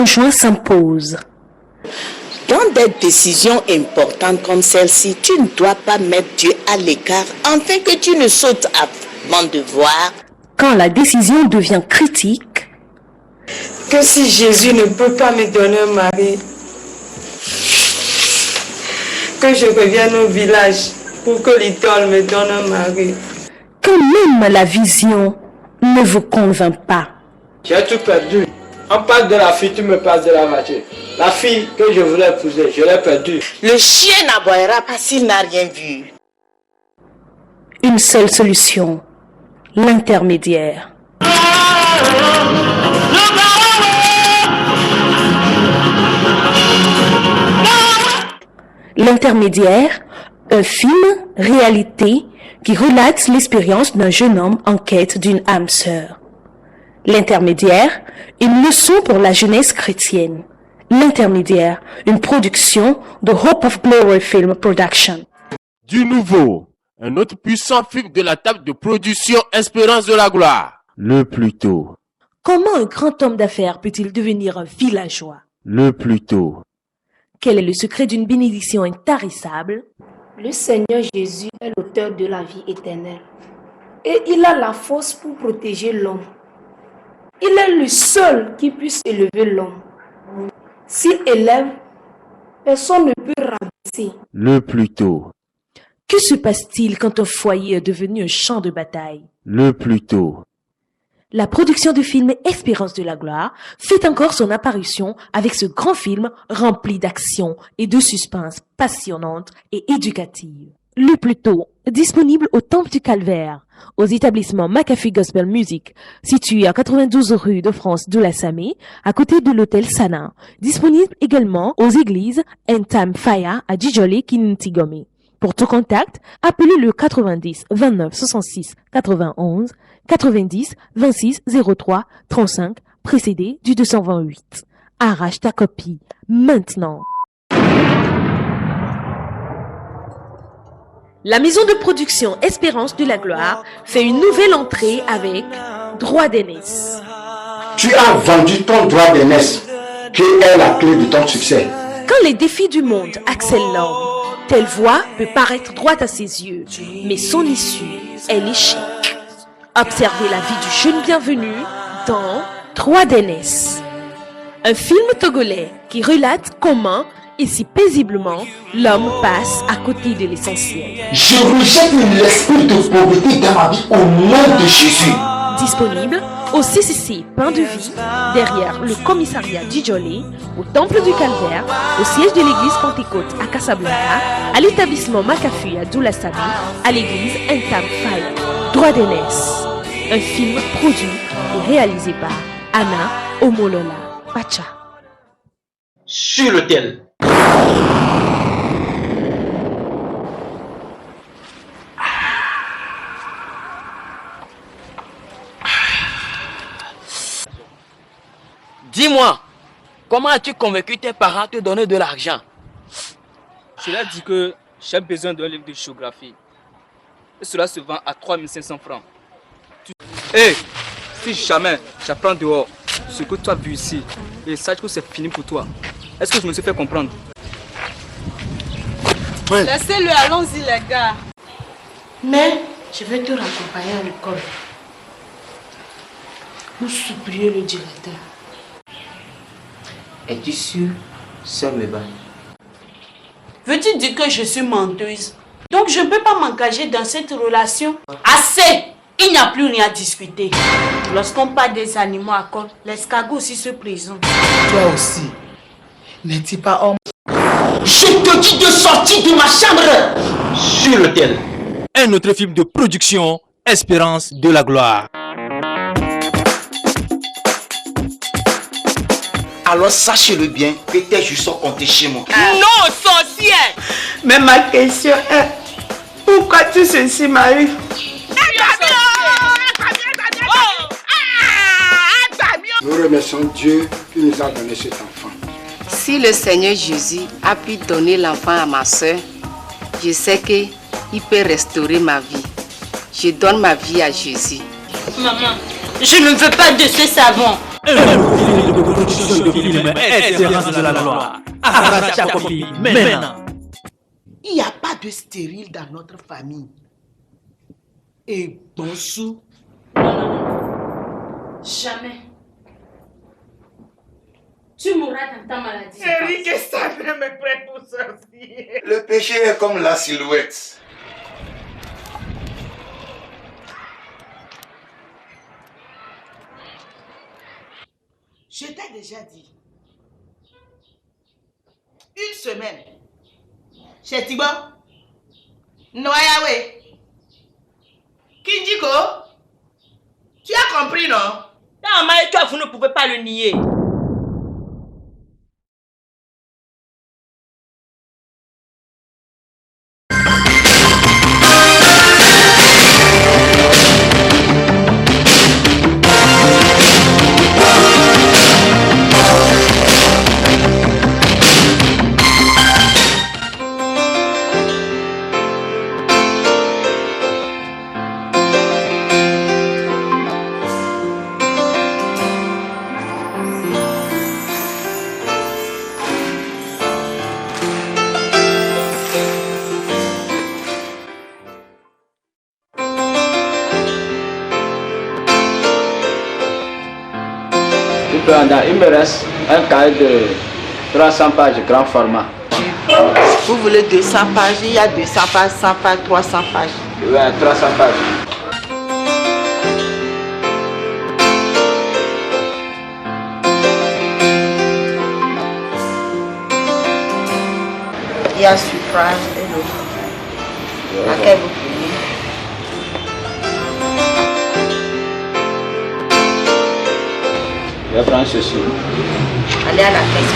conjoint s'impose. Dans des décisions importantes comme celle-ci, tu ne dois pas mettre Dieu à l'écart afin que tu ne sautes avant de voir. Quand la décision devient critique, que si Jésus ne peut pas me donner un mari, que je revienne au village pour que l'idole me donne un mari. quand même la vision ne vous convainc pas. J'ai tout perdu. On parle de la fille, tu me parles de la voiture. La fille que je voulais épouser, je l'ai perdue. Le chien n'aboiera pas s'il n'a rien vu. Une seule solution, l'intermédiaire. L'intermédiaire, un film, réalité, qui relate l'expérience d'un jeune homme en quête d'une âme sœur. L'intermédiaire, une leçon pour la jeunesse chrétienne. L'intermédiaire, une production de Hope of Glory Film Production. Du nouveau, un autre puissant film de la table de production Espérance de la gloire. Le plus tôt. Comment un grand homme d'affaires peut-il devenir un villageois? Le plus tôt. Quel est le secret d'une bénédiction intarissable? Le Seigneur Jésus est l'auteur de la vie éternelle. Et il a la force pour protéger l'homme. Il est le seul qui puisse élever l'homme. S'il élève, personne ne peut rabaisser. Le plus tôt. Que se passe-t-il quand un foyer est devenu un champ de bataille? Le plus tôt. La production du film Espérance de la gloire fait encore son apparition avec ce grand film rempli d'action et de suspense passionnante et éducative. Le plus tôt, disponible au Temple du Calvaire, aux établissements McAfee Gospel Music, situé à 92 rue de France de la Samé, à côté de l'hôtel Sana. Disponible également aux églises End Time Fire à Djidjolé, Kinintigome. Pour tout contact, appelez le 90 29 66 91 90 26 03 35 précédé du 228. Arrache ta copie maintenant. La maison de production Espérance de la gloire fait une nouvelle entrée avec Droit d'aînesse. Tu as vendu ton droit d'aînesse, qui est la clé de ton succès. Quand les défis du monde accèlent l'homme, telle voie peut paraître droite à ses yeux, mais son issue est l'échec. Observez la vie du jeune bienvenu dans Droit d'aînesse. Un film togolais qui relate comment et si paisiblement l'homme passe à côté de l'essentiel. Je rejette l'esprit de pauvreté dans ma vie au nom de Jésus. Disponible au CCC Pain de Vie, derrière le commissariat Djidjolé, au Temple du Calvaire, au siège de l'église Pentecôte à Casablanca, à l'établissement McAfee à Doulassami, à l'église Entam Fire. Droit d'aînesse. Un film produit et réalisé par Anna Omolola Pacha. Sur l'autel. Dis-moi, comment as-tu convaincu tes parents à te donner de l'argent? Je leur ai dit que j'ai besoin d'un livre de géographie. Et cela se vend à 3500 francs. Hé, si jamais j'apprends dehors ce que tu as vu ici, et sache que c'est fini pour toi. Est-ce que je me suis fait comprendre? Ouais. Laissez-le, allons-y les gars. Mais je vais te raccompagner à l'école. Nous supplier le directeur. Es-tu sûr, sœur Meba? Veux-tu dire que je suis menteuse? Donc je ne peux pas m'engager dans cette relation? Assez! Il n'y a plus rien à discuter. Lorsqu'on parle des animaux à corps, l'escargot aussi se présente. Toi aussi. N'es-tu pas homme? Je te dis de sortir de ma chambre. Sur l'autel. Un autre film de production, Espérance de la gloire. Alors sachez-le bien que tes jours sont comptés chez moi. Non, sorcière! Mais ma question est, pourquoi tout ceci m'arrive? Nous remercions Dieu qui nous a donné cet enfant. Si le Seigneur Jésus a pu donner l'enfant à ma soeur, je sais qu'il peut restaurer ma vie. Je donne ma vie à Jésus. Maman, je ne veux pas de ce savon. de production de film Espérance de la gloire. Arrache ta copie maintenant. Il n'y a pas de stérile dans notre famille. Et Bonsou? Jamais. Tu mourras dans ta maladie. Eric est sacré me prête pour sortir. Le péché est comme la silhouette. Je t'ai déjà dit. Une semaine. Chez Tibo. Noyawe. Kinjiko. Tu as compris, non? Non, mais toi, vous ne pouvez pas le nier. Il me reste un cahier de 300 pages grand format. Vous voulez 200 pages? Il y a 200 pages, 100 pages, 300 pages. Oui, 300 pages. Il y a suffrage et l'autre. À quel vous payez? Je vais prendre ceci. Allez à la caisse.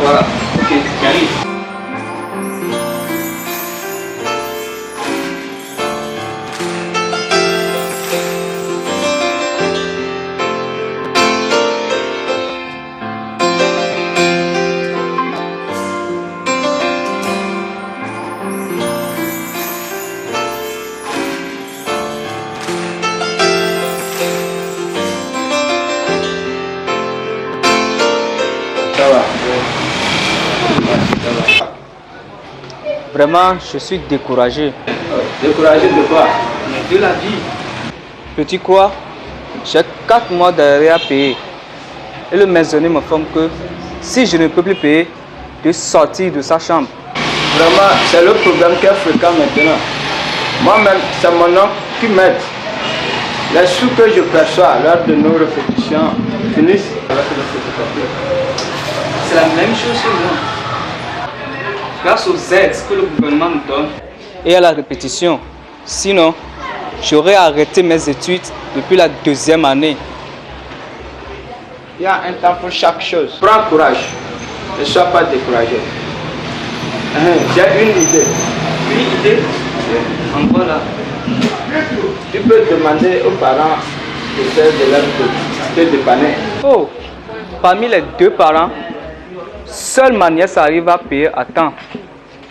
Voilà. Ok, j'arrive. Vraiment, je suis découragé. Découragé de quoi? De la vie. Petit quoi? J'ai 4 mois d'arrêt à payer. Et le maisonnier m'informe que si je ne peux plus payer, de sortir de sa chambre. Vraiment, c'est le problème qui est fréquent maintenant. Moi-même, c'est mon oncle qui m'aide. Les sous que je perçois lors de nos répétitions finissent avec le photocopie. C'est la même chose chez moi. Grâce aux aides que le gouvernement nous donne et à la répétition. Sinon, j'aurais arrêté mes études depuis la 2e année. Il y a un temps pour chaque chose. Prends courage. Ne sois pas découragé. J'ai une idée. Une idée? En voilà. Tu peux demander aux parents de faire de leur te dépanner. Oh, parmi les 2 parents, seule ma nièce arrive à payer à temps.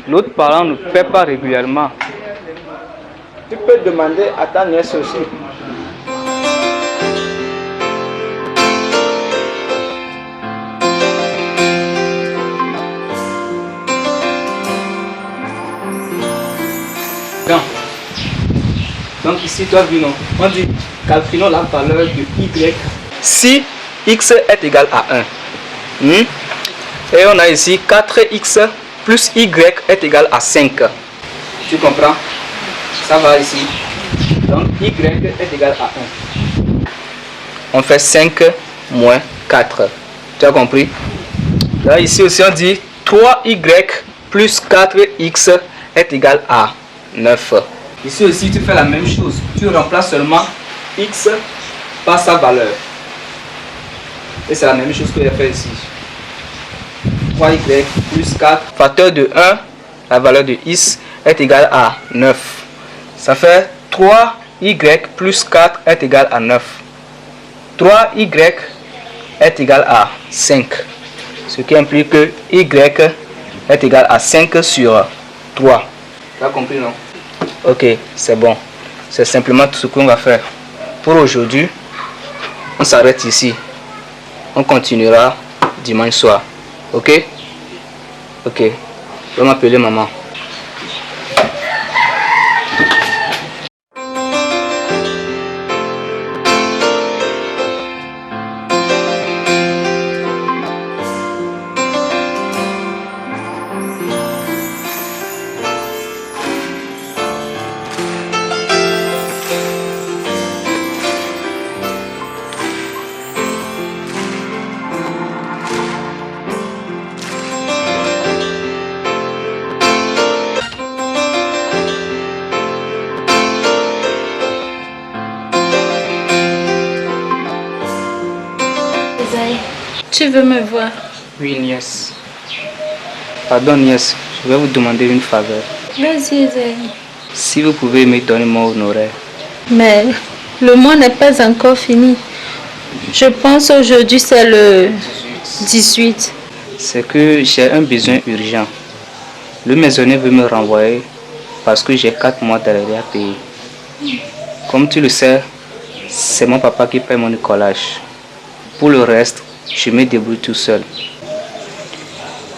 L'autre parent ne paie pas régulièrement. Tu peux demander à ta nièce aussi. Bien. Donc ici, tu as vu, non? On dit, calculons la valeur de y. Si x est égal à 1. Et on a ici 4x plus y est égal à 5. Tu comprends? Ça va ici. Donc y est égal à on fait 5 moins 4. Tu as compris? Là, ici aussi, on dit 3y plus 4x est égal à 9. Ici aussi, tu fais la même chose. Tu remplaces seulement x par sa valeur. Et c'est la même chose que j'ai fait ici. 3y plus 4, facteur de 1, la valeur de x est égale à 9. Ça fait 3y plus 4 est égal à 9. 3y est égal à 5. Ce qui implique que y est égal à 5 sur 3. Tu as compris, non? Ok, c'est bon. C'est simplement tout ce qu'on va faire. Pour aujourd'hui, on s'arrête ici. On continuera dimanche soir. Ok? Ok. Je vais m'appeler maman. Tu veux me voir? Oui, nièce. Pardon, nièce. Je vais vous demander une faveur. Vas-y, Esaïe. Si vous pouvez me donner mon honoraire. Mais le mois n'est pas encore fini. Je pense aujourd'hui c'est le 18. C'est que j'ai un besoin urgent. Le maisonnier veut me renvoyer parce que j'ai 4 mois d'arrière à payer. Comme tu le sais, c'est mon papa qui paye mon écolage. Pour le reste, je me débrouille tout seul.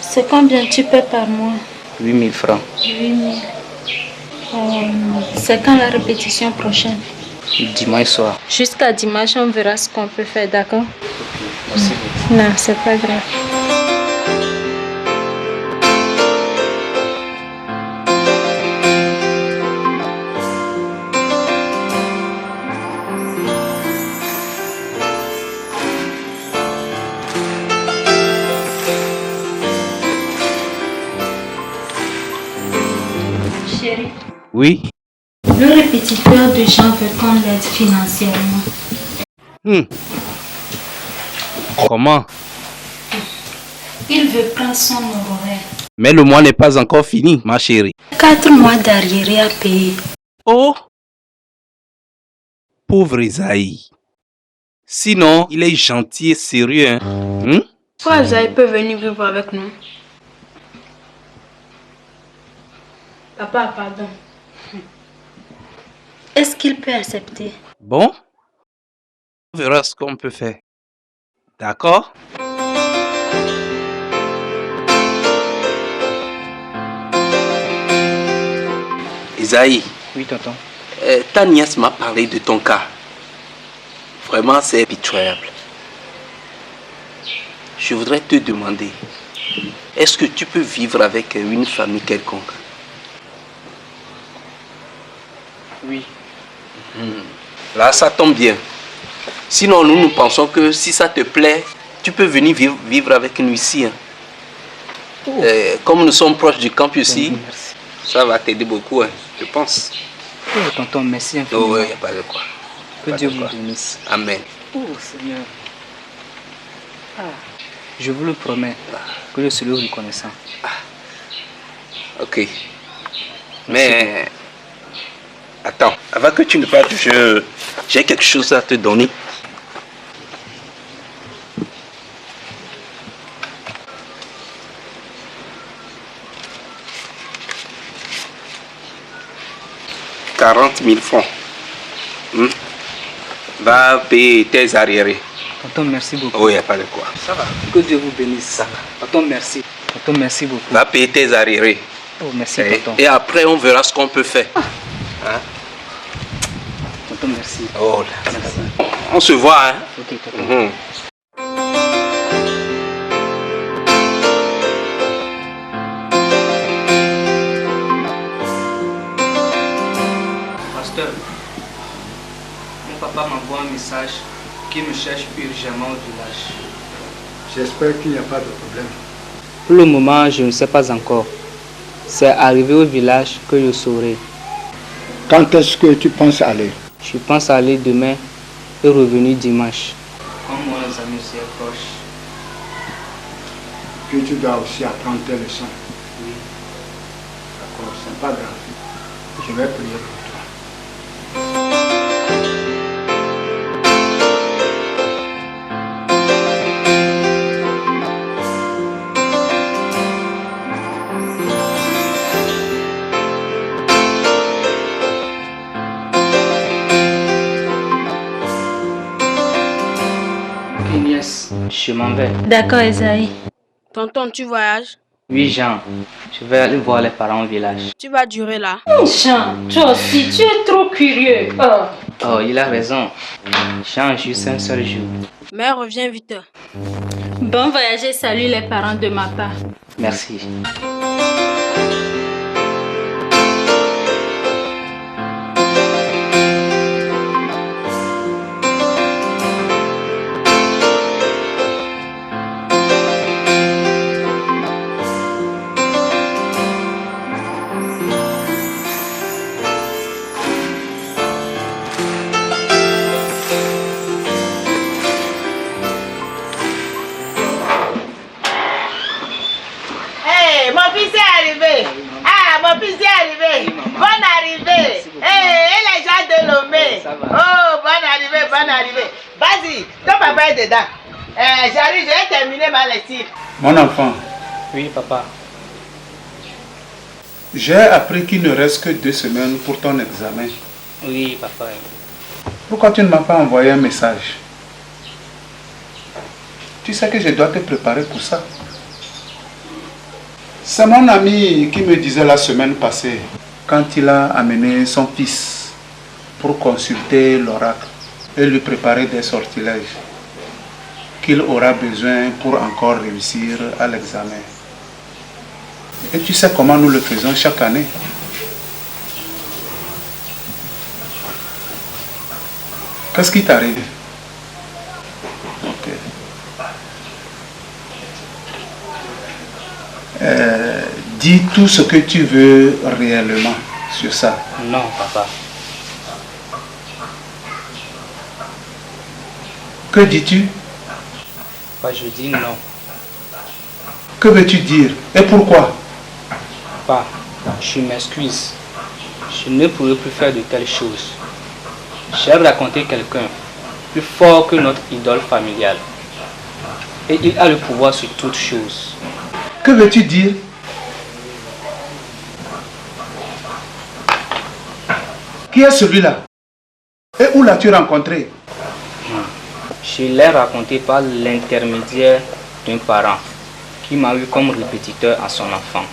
C'est combien tu paies par mois? 8 000 francs. 8 000. C'est quand la répétition prochaine? Dimanche soir. Jusqu'à dimanche, on verra ce qu'on peut faire, d'accord? Merci. Non, c'est pas grave. Chérie, Oui. le répétiteur de Jean veut qu'on l'aide financièrement. Comment? Il veut prendre son honoraire. Mais le mois n'est pas encore fini, ma chérie. 4 mois d'arriéré à payer. Oh! Pauvre Isaïe. Sinon, il est gentil et sérieux. Hein? Pourquoi Esaïe peut venir vivre avec nous? Papa, pardon. Est-ce qu'il peut accepter? Bon? On verra ce qu'on peut faire. D'accord? Isaïe. Oui, tonton. Ta nièce m'a parlé de ton cas. Vraiment, c'est pitoyable. Je voudrais te demander, est-ce que tu peux vivre avec une famille quelconque? Oui. Là, ça tombe bien. Sinon, nous pensons que si ça te plaît, tu peux venir vivre avec nous ici. Hein. Oh. Comme nous sommes proches du campus ici, Merci. ça va t'aider beaucoup, hein, je pense. Oh, tonton, merci infiniment. Oh, il n'y a pas de quoi. Que Pas Dieu de vous quoi. bénisse. Amen. Oh, Seigneur. Je vous le promets que je serai reconnaissant. Ok. Mais attends, avant que tu ne partes, j'ai quelque chose à te donner. « 40 000 francs. Va payer tes arriérés. » Tonton, merci beaucoup. Oh, il n'y a pas de quoi. Ça va. Que Dieu vous bénisse. Ça va. Tonton, merci. Tonton, merci beaucoup. Va payer tes arriérés. Oh, merci, tonton. Et après, on verra ce qu'on peut faire. Hein? Tonton, merci. Oh, là. Merci. On se voit, hein? Ok, tonton. Pasteur, mon papa m'envoie un message qui me cherche urgemment au village. J'espère qu'il n'y a pas de problème. Pour le moment, je ne sais pas encore. C'est arrivé au village que je saurai. Quand est-ce que tu penses aller? Je pense aller demain et revenir dimanche. Comme mon ami est proche. Puis tu dois aussi apprendre tes leçons. Oui. D'accord, c'est pas grave. Je vais prier pour toi. Inès, je m'en vais. D'accord, Esaïe. Tonton, tu voyages? Oui, Jean. Je vais aller voir les parents au village. Tu vas durer là? Jean, toi aussi, tu es trop curieux. Oh, il a raison. Jean, juste un seul jour. Mais reviens vite. Bon voyage et salut les parents de ma part. Merci. Hey, mon fils est arrivé. Ah, mon fils est arrivé. Bonne arrivée. Hey, et les gens de Lomé. Oh, bonne arrivée, bonne arrivée. Vas-y, ton papa est dedans. J'arrive, j'ai terminé ma lecture. Mon enfant. Oui, papa. J'ai appris qu'il ne reste que 2 semaines pour ton examen. Oui, papa. Pourquoi tu ne m'as pas envoyé un message? Tu sais que je dois te préparer pour ça. C'est mon ami qui me disait la semaine passée, quand il a amené son fils pour consulter l'oracle et lui préparer des sortilèges qu'il aura besoin pour encore réussir à l'examen. Et tu sais comment nous le faisons chaque année. Qu'est-ce qui t'arrive? Ok. Dis tout ce que tu veux réellement sur ça. Non, papa. Que dis-tu? Papa, je dis non. Que veux-tu dire? Et pourquoi? Papa, je m'excuse. Je ne pourrai plus faire de telles choses. J'ai raconté quelqu'un plus fort que notre idole familiale. Et il a le pouvoir sur toutes choses. Que veux-tu dire? Qui est celui-là? Et où l'as-tu rencontré? Je l'ai raconté par l'intermédiaire d'un parent qui m'a eu comme répétiteur à son enfant.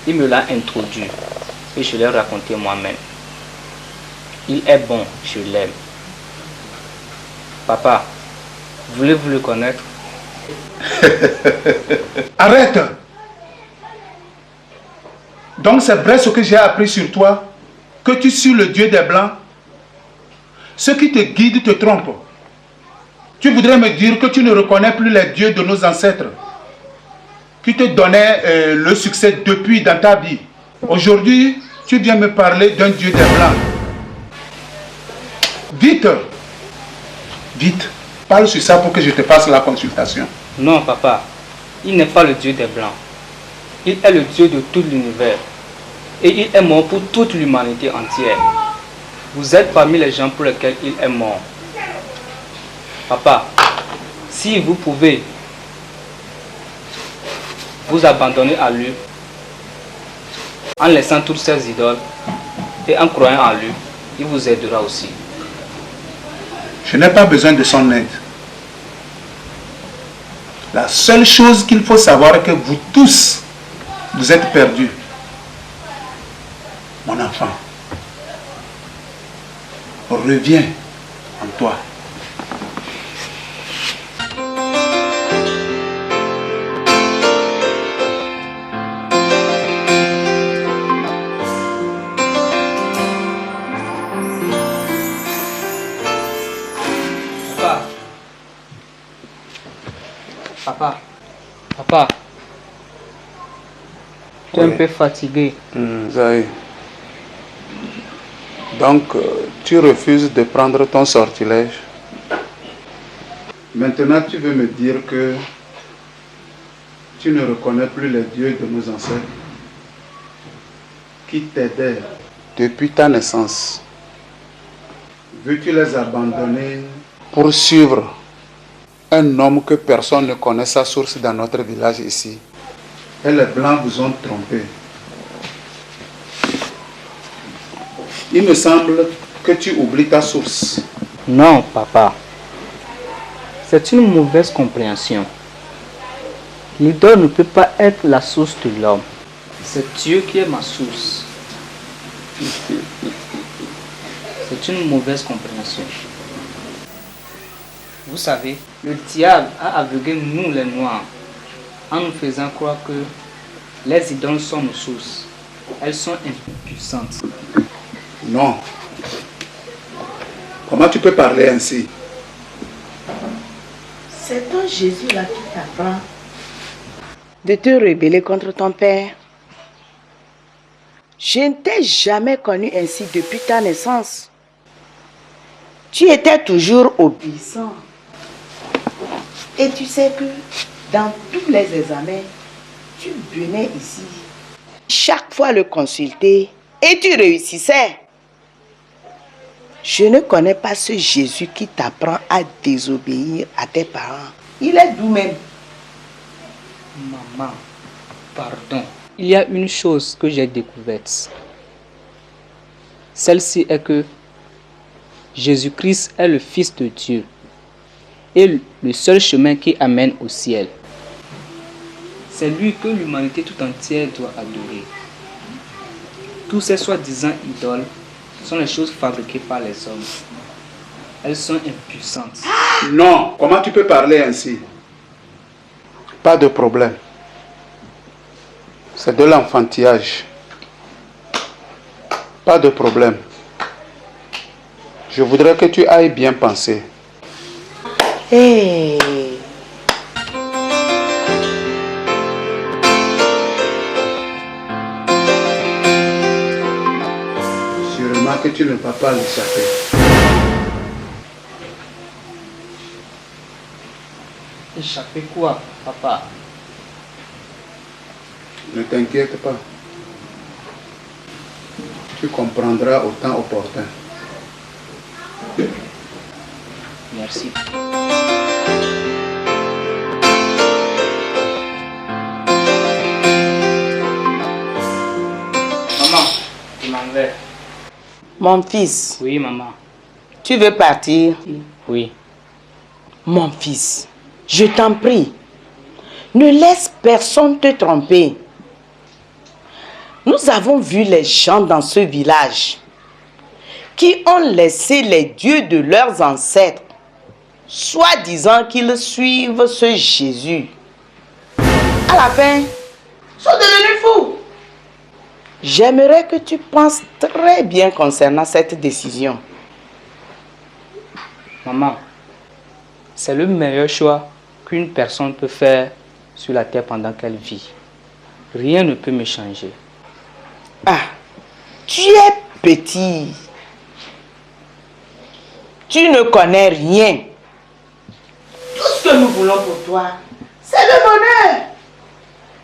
Il me l'a introduit et je l'ai raconté moi-même. Il est bon, je l'aime. Papa, voulez-vous le connaître? Arrête! Donc c'est vrai ce que j'ai appris sur toi, que tu suis le Dieu des Blancs. Ceux qui te guident te trompent. Tu voudrais me dire que tu ne reconnais plus les dieux de nos ancêtres qui te donnaient le succès depuis dans ta vie. Aujourd'hui, tu viens me parler d'un Dieu des Blancs. Vite! Vite! Parle sur ça pour que je te fasse la consultation. Non, papa. Il n'est pas le Dieu des Blancs. Il est le Dieu de tout l'univers. Et il est mort pour toute l'humanité entière. Vous êtes parmi les gens pour lesquels il est mort. Papa, si vous pouvez vous abandonner à lui, en laissant toutes ces idoles et en croyant en lui, il vous aidera aussi. Je n'ai pas besoin de son aide. La seule chose qu'il faut savoir est que vous tous, vous êtes perdus. Mon enfant, reviens en toi. Papa, Papa. Tu es un peu fatigué. Zahir. Donc, tu refuses de prendre ton sortilège. Maintenant, tu veux me dire que tu ne reconnais plus les dieux de nos ancêtres qui t'aidaient depuis ta naissance. Veux-tu les abandonner pour suivre un homme que personne ne connaît sa source dans notre village ici? Et les Blancs vous ont trompé. Il me semble que tu oublies ta source. Non, papa. C'est une mauvaise compréhension. L'idole ne peut pas être la source de l'homme. C'est Dieu qui est ma source. C'est une mauvaise compréhension. Vous savez, le diable a aveuglé nous les Noirs en nous faisant croire que les idoles sont nos sources. Elles sont impuissantes. Non. Comment tu peux parler ainsi? C'est ton Jésus-là qui t'apprend de te rebeller contre ton père. Je ne t'ai jamais connu ainsi depuis ta naissance. Tu étais toujours obéissant. Et tu sais que dans tous les examens, tu venais ici chaque fois le consulter et tu réussissais. Je ne connais pas ce Jésus qui t'apprend à désobéir à tes parents. Il est doux même. Maman, pardon. Il y a une chose que j'ai découverte. Celle-ci est que Jésus-Christ est le Fils de Dieu et le seul chemin qui amène au ciel. C'est lui que l'humanité tout entière doit adorer. Tous ces soi-disant idoles sont les choses fabriquées par les hommes. Elles sont impuissantes. Non, comment tu peux parler ainsi? Pas de problème. C'est de l'enfantillage. Pas de problème. Je voudrais que tu ailles bien penser. Hey. Sûrement que tu ne vas pas l'échapper. Échapper quoi, papa? Ne t'inquiète pas. Tu comprendras au temps opportun. Merci. Maman, je m'en vais. Mon fils. Oui, maman. Tu veux partir? Oui. Mon fils, je t'en prie, ne laisse personne te tromper. Nous avons vu les gens dans ce village qui ont laissé les dieux de leurs ancêtres, soi-disant qu'ils suivent ce Jésus. À la fin, ils sont devenus fous. J'aimerais que tu penses très bien concernant cette décision. Maman, c'est le meilleur choix qu'une personne peut faire sur la terre pendant qu'elle vit. Rien ne peut me changer. Ah, tu es petit. Tu ne connais rien. Tout ce que nous voulons pour toi, c'est le bonheur.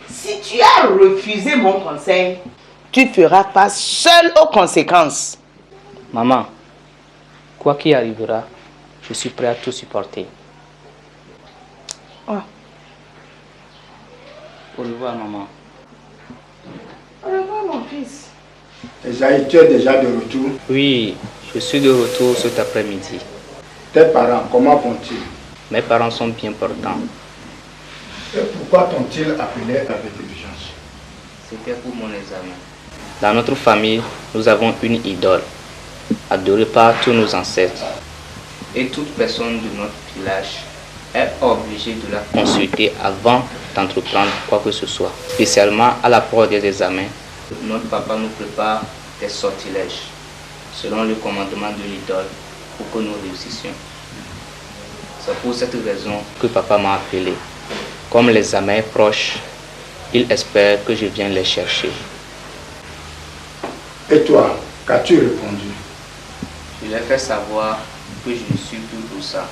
Si tu as refusé mon conseil, tu feras face seul aux conséquences. Maman, quoi qu'il arrivera, je suis prêt à tout supporter. Oh. Au revoir, maman. Au revoir, mon fils. Esaïe, tu es déjà de retour? Oui, je suis de retour cet après-midi. Tes parents, comment vont-ils? Mes parents sont bien portants. Et pourquoi t'ont-ils appelé avec urgence? C'était pour mon examen. Dans notre famille, nous avons une idole, adorée par tous nos ancêtres. Et toute personne de notre village est obligée de la consulter avant d'entreprendre quoi que ce soit. Spécialement à la période des examens, notre papa nous prépare des sortilèges, selon le commandement de l'idole, pour que nous réussissions. C'est pour cette raison que papa m'a appelé. Comme l'examen est proche, ils espèrent que je vienne les chercher. Et toi, qu'as-tu répondu? Je leur ai fait savoir que je ne suis plus pour ça.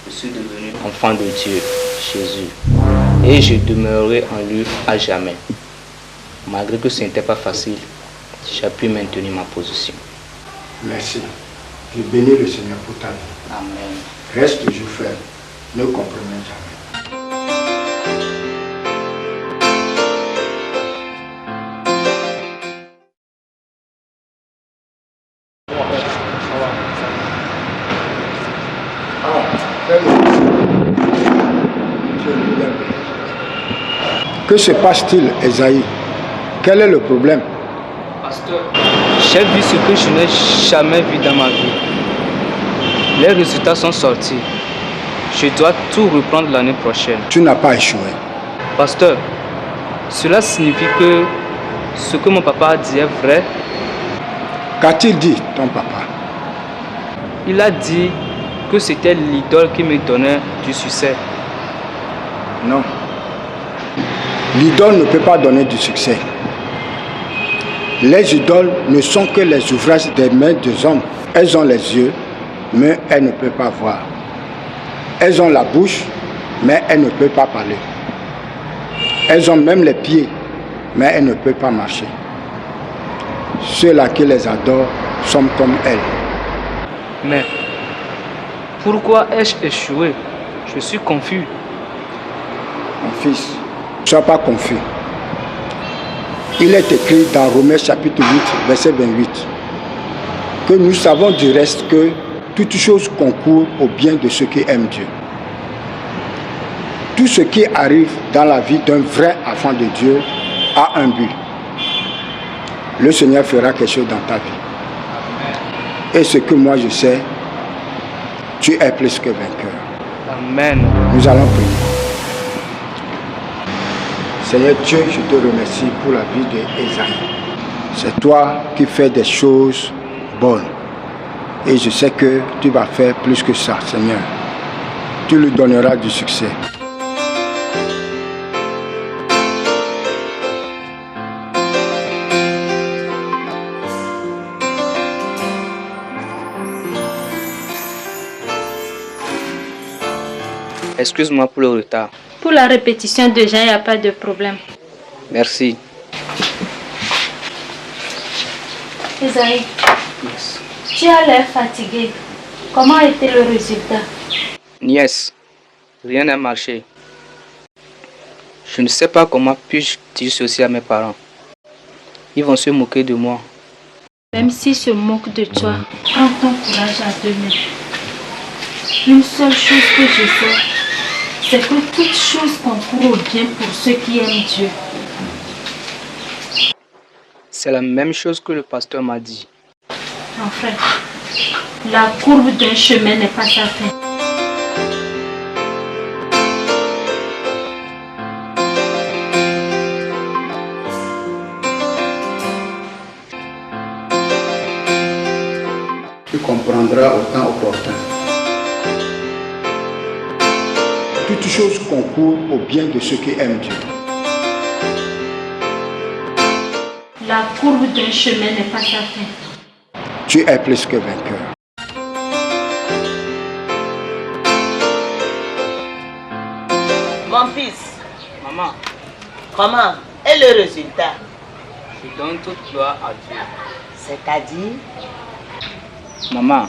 Je suis devenu enfant de Dieu, Jésus, et je demeurerai en lui à jamais. Malgré que ce n'était pas facile, j'ai pu maintenir ma position. Merci. Je bénis le Seigneur pour ta vie. Amen. Reste toujours ferme. Ne compromet jamais. Que se passe-t-il, Esaïe? Quel est le problème? Pasteur, j'ai vu ce que je n'ai jamais vu dans ma vie. Les résultats sont sortis. Je dois tout reprendre l'année prochaine. Tu n'as pas échoué. Pasteur, cela signifie que ce que mon papa a dit est vrai? Qu'a-t-il dit, ton papa? Il a dit que c'était l'idole qui me donnait du succès. Non. L'idole ne peut pas donner du succès. Les idoles ne sont que les ouvrages des mains des hommes. Elles ont les yeux, mais elles ne peuvent pas voir. Elles ont la bouche, mais elles ne peuvent pas parler. Elles ont même les pieds, mais elles ne peuvent pas marcher. Ceux-là qui les adorent sont comme elles. Mais pourquoi ai-je échoué? Je suis confus. Mon fils, ne sois pas confus. Il est écrit dans Romains chapitre 8, verset 28, que nous savons du reste que toutes choses concourent au bien de ceux qui aiment Dieu. Tout ce qui arrive dans la vie d'un vrai enfant de Dieu a un but. Le Seigneur fera quelque chose dans ta vie. Et ce que moi je sais, tu es plus que vainqueur. Amen. Nous allons prier. Seigneur Dieu, je te remercie pour la vie d'Esaïe. C'est toi qui fais des choses bonnes. Et je sais que tu vas faire plus que ça, Seigneur. Tu lui donneras du succès. Excuse-moi pour le retard. Pour la répétition de Jean, il n'y a pas de problème. Merci. Esaïe, tu as l'air fatigué. Comment était le résultat? Nièce, rien n'a marché. Je ne sais pas comment puis-je dire ceci à mes parents. Ils vont se moquer de moi. Même s'ils se moquent de toi, prends ton courage à deux mains. Une seule chose que je sais, c'est que toute chose concourt au bien pour ceux qui aiment Dieu. C'est la même chose que le pasteur m'a dit. Enfin, la courbe d'un chemin n'est pas sa fin. Tu comprendras au temps opportun. Toutes choses concourent au bien de ceux qui aiment Dieu. La courbe d'un chemin n'est pas sa fin. Tu es plus que vainqueur. Mon fils, Maman, comment est le résultat? je donne toute gloire à Dieu. C'est-à-dire? Maman,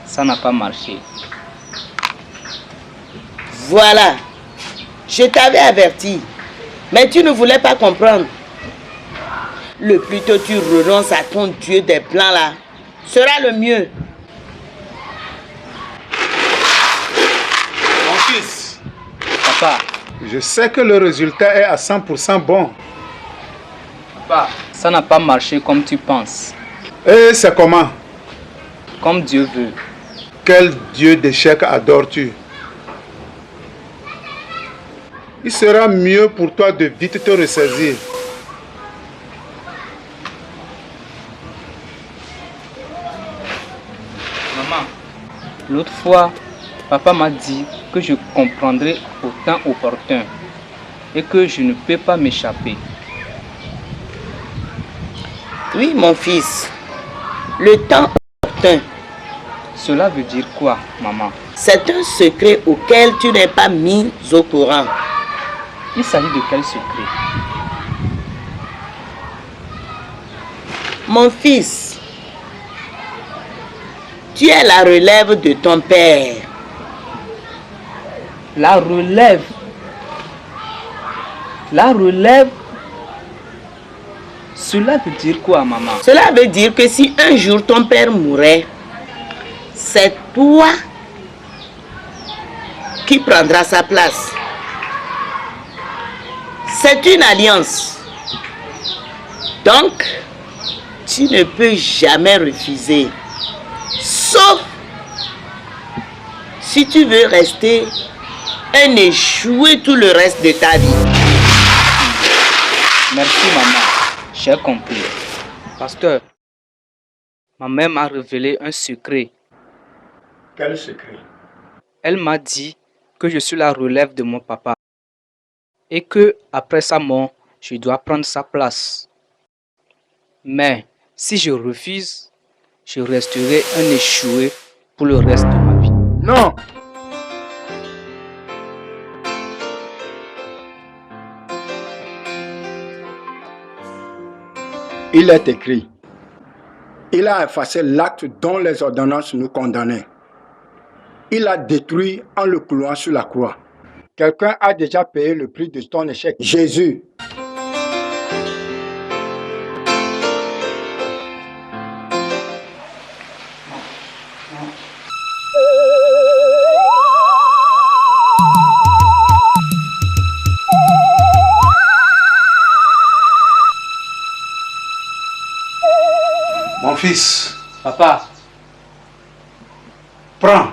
ça n'a pas marché. Voilà, je t'avais averti, mais tu ne voulais pas comprendre. Le plus tôt tu renonces à ton Dieu des plans là, sera le mieux. Mon fils, Papa, je sais que le résultat est à 100% bon. papa, ça n'a pas marché comme tu penses. Et c'est comment? Comme Dieu veut. Quel Dieu d'échec adores-tu? Il sera mieux pour toi de vite te ressaisir. Maman, l'autre fois, papa m'a dit que je comprendrai au temps opportun. et que je ne peux pas m'échapper. Oui, mon fils. Le temps opportun. Cela veut dire quoi, maman? C'est un secret auquel tu n'es pas mis au courant. Il s'agit de quel secret? Mon fils, tu es la relève de ton père. La relève? La relève? Cela veut dire quoi, maman? Cela veut dire que si un jour ton père mourait, c'est toi qui prendras sa place. C'est une alliance. Donc, tu ne peux jamais refuser. Sauf si tu veux rester un échoué tout le reste de ta vie. Merci, maman. J'ai compris. Pasteur, ma mère m'a révélé un secret. Quel secret? Elle m'a dit que je suis la relève de mon papa et que après sa mort, je dois prendre sa place. Mais si je refuse, je resterai un échoué pour le reste de ma vie. Non! Il est écrit, il a effacé l'acte dont les ordonnances nous condamnaient. Il a détruit en le clouant sur la croix. Quelqu'un a déjà payé le prix de ton échec. Jésus. Mon fils. Papa. Prends.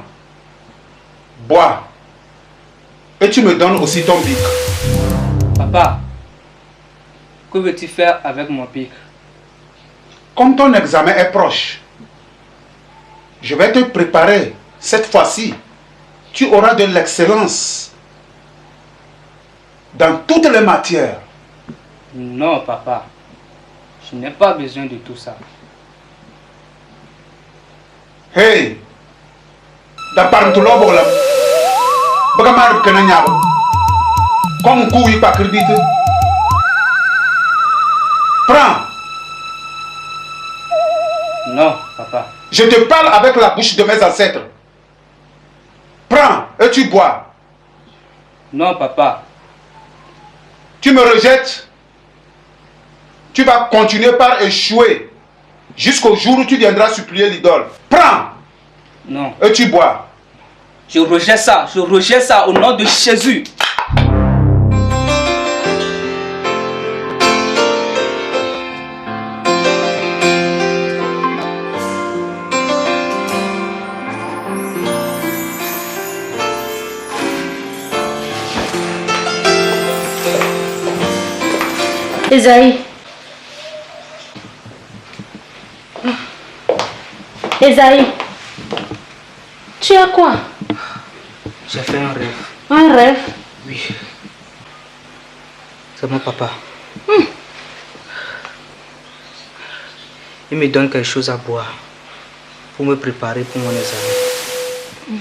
Bois. Et tu me donnes aussi ton bic. Papa, que veux-tu faire avec mon bic? Comme ton examen est proche, je vais te préparer. Cette fois-ci, tu auras de l'excellence dans toutes les matières. Non, papa. Je n'ai pas besoin de tout ça. Hey! Da parntulo bola. Baga mar kana nyabo. Comme coup y pas crédit. Prends. Non, papa. Je te parle avec la bouche de mes ancêtres. Prends et tu bois. Non, papa. Tu me rejettes. Tu vas continuer par échouer jusqu'au jour où tu viendras supplier l'idole. Prends. Non. Et tu bois. Je rejette ça au nom de Jésus. Esaïe. Esaïe. Tu as quoi? J'ai fait un rêve. Un rêve? Oui. C'est mon papa. Il me donne quelque chose à boire pour me préparer pour mon examen.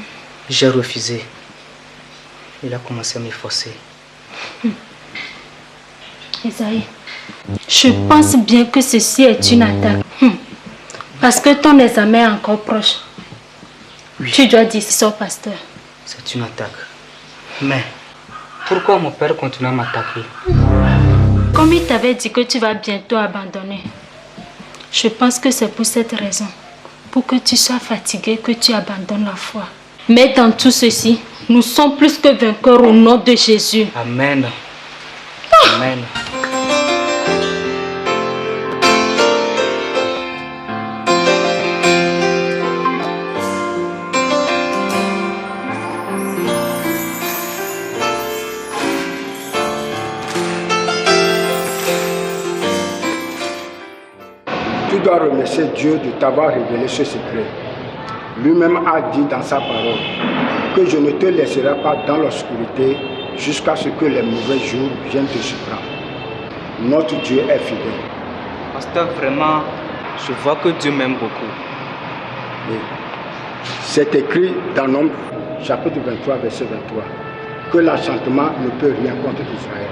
J'ai refusé. Il a commencé à me forcer. Esaïe, je pense bien que ceci est une attaque. Parce que ton examen est encore proche. Oui. Tu dois dire ça au pasteur. C'est une attaque. Mais pourquoi mon père continue à m'attaquer? Comme il t'avait dit que tu vas bientôt abandonner, je pense que c'est pour cette raison. Pour que tu sois fatigué, que tu abandonnes la foi. Mais dans tout ceci, nous sommes plus que vainqueurs au nom de Jésus. Amen. Amen. Tu dois remercier Dieu de t'avoir révélé ce secret. Lui-même a dit dans sa parole que je ne te laisserai pas dans l'obscurité jusqu'à ce que les mauvais jours viennent te surprendre. Notre Dieu est fidèle. Pasteur, vraiment, je vois que Dieu m'aime beaucoup. Et c'est écrit dans Nombre, chapitre 23, verset 23, que l'enchantement ne peut rien contre Israël.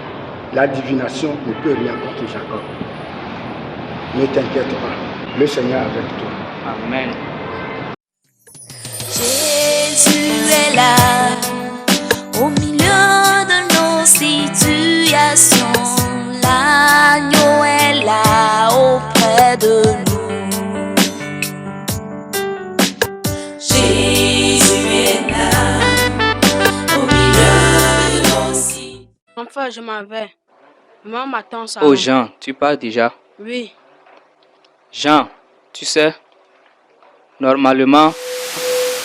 La divination ne peut rien contre Jacob. Ne t'inquiète pas, le Seigneur est avec toi. Amen. Jésus est là, au milieu de nos situations. L'agneau est là, auprès de nous. Jésus est là, au milieu de nos situations. Enfin, je m'en vais. Maman m'attend ça. Oh Jean, tu pars déjà? Oui. Jean, tu sais, normalement,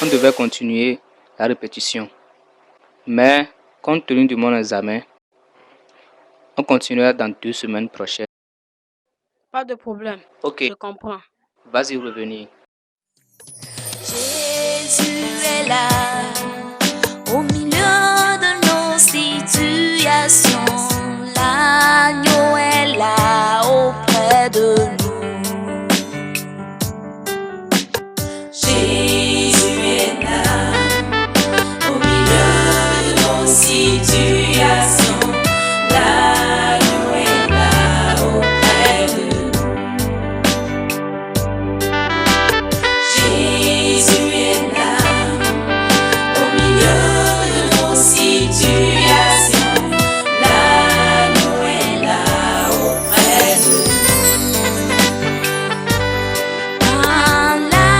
on devait continuer la répétition. Mais, compte tenu de mon examen, on continuera dans 2 semaines prochaines. Pas de problème. Ok. Je comprends. Vas-y revenir. Jésus est là, au milieu de nos situations. L'agneau est là, auprès de nous. Jésus est là, au milieu de nos situations. L'agneau est là, auprès de nous. Jésus est là, au milieu de nos situations. L'agneau est là, auprès de nous. Dans la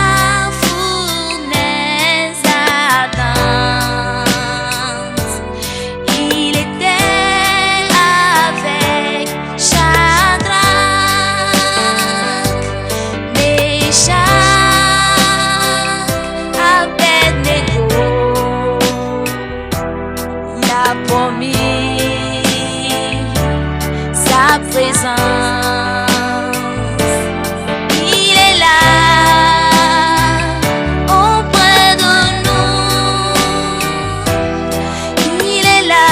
fournaise ardente, il était avec Shadrach, Meshach, Abednego. Il a promis sa présence. Il est là, auprès de nous. Il est là,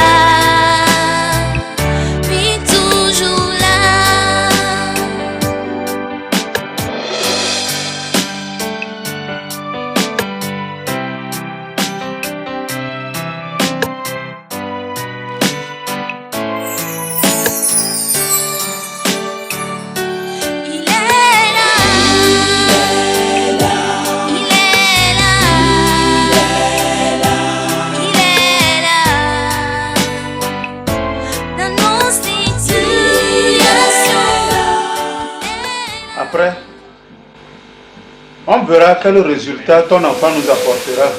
oui, toujours là. Il est là, il est là, il est là, dans nos situations. Après, on verra quel résultat ton enfant nous apportera.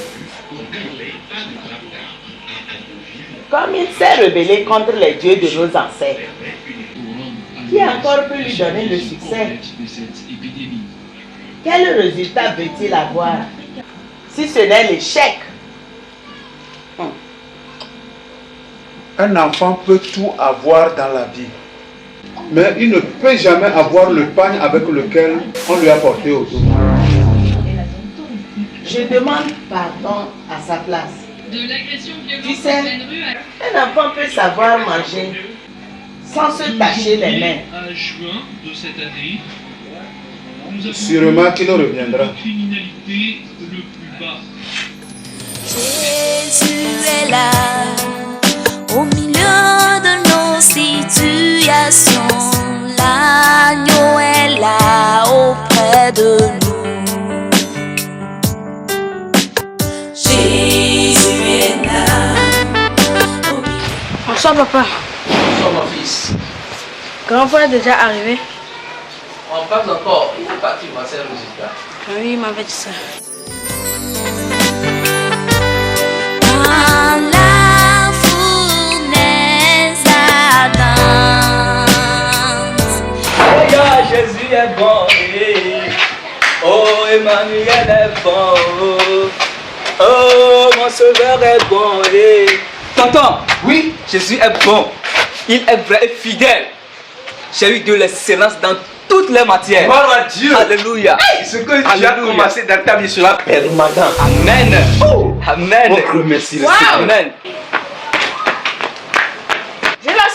Comme il s'est rebellé contre les dieux de nos ancêtres, qui encore peut lui donner le succès? Quel résultat veut-il avoir si ce n'est l'échec? Un enfant peut tout avoir dans la vie, mais il ne peut jamais avoir le pagne avec lequel on lui a porté au dos. Je demande pardon à sa place. Tu sais, un enfant peut savoir manger sans se tacher les mains. Sûrement qu'il reviendra. Jésus est là, au milieu de nos situations. L'agneau est là, auprès de nous. Jésus est là. Bonsoir, papa. Bonsoir, mon fils. Grand frère est déjà arrivé. On passe encore. Il est parti voir ses résultats. Oui, il m'avait dit ça. Dans la fournaise ardente. Regarde, Jésus est bon. Oh, Emmanuel est bon. Oh, mon sauveur est bon. Tonton, oui, Jésus est bon. Il est vrai et fidèle. J'ai eu de l'excellence dans toutes les matières. Gloire à Dieu. Alléluia. Ce que tu as commencé dans ta vie sera permanent. Amen. Amen. Oh, merci le Wow. Seigneur. Amen.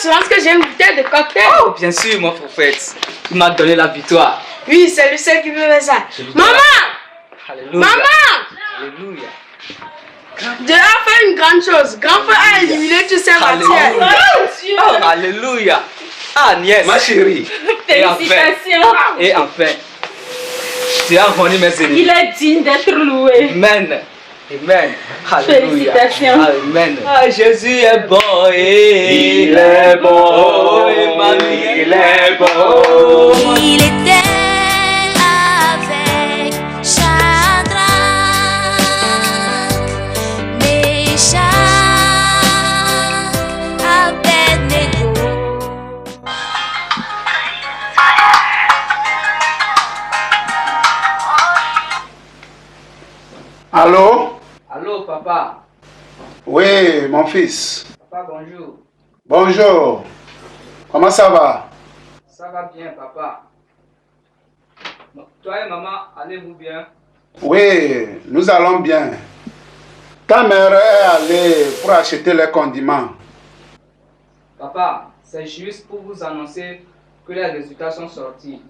l'assurance que j'ai une bouteille de cocktail. Oh, bien sûr, mon prophète. Il m'a donné la victoire. Oui, c'est lui seul qui peut faire ça. Maman! Alléluia. Maman! Alléluia. Dieu a fait une grande chose. Grand frère a éliminé tous ces matières. Oh, alléluia. Ah, nièce. Ma chérie. Félicitations. Et enfin, tu as rendu mes ennemis. Il est digne d'être loué. Amen. Amen. Alléluia. Félicitations. Amen. Ah, Jésus est bon. Il est bon. Oh, Emmanuel, il est bon. Il était avec Shadrach, Meshach, Abednego. Allô? Allô, papa. Oui, mon fils. Papa, bonjour. Bonjour. Comment ça va? Ça va bien, papa. Toi et maman, allez-vous bien? Oui, nous allons bien. Ta mère est allée pour acheter les condiments. Papa, c'est juste pour vous annoncer que les résultats sont sortis.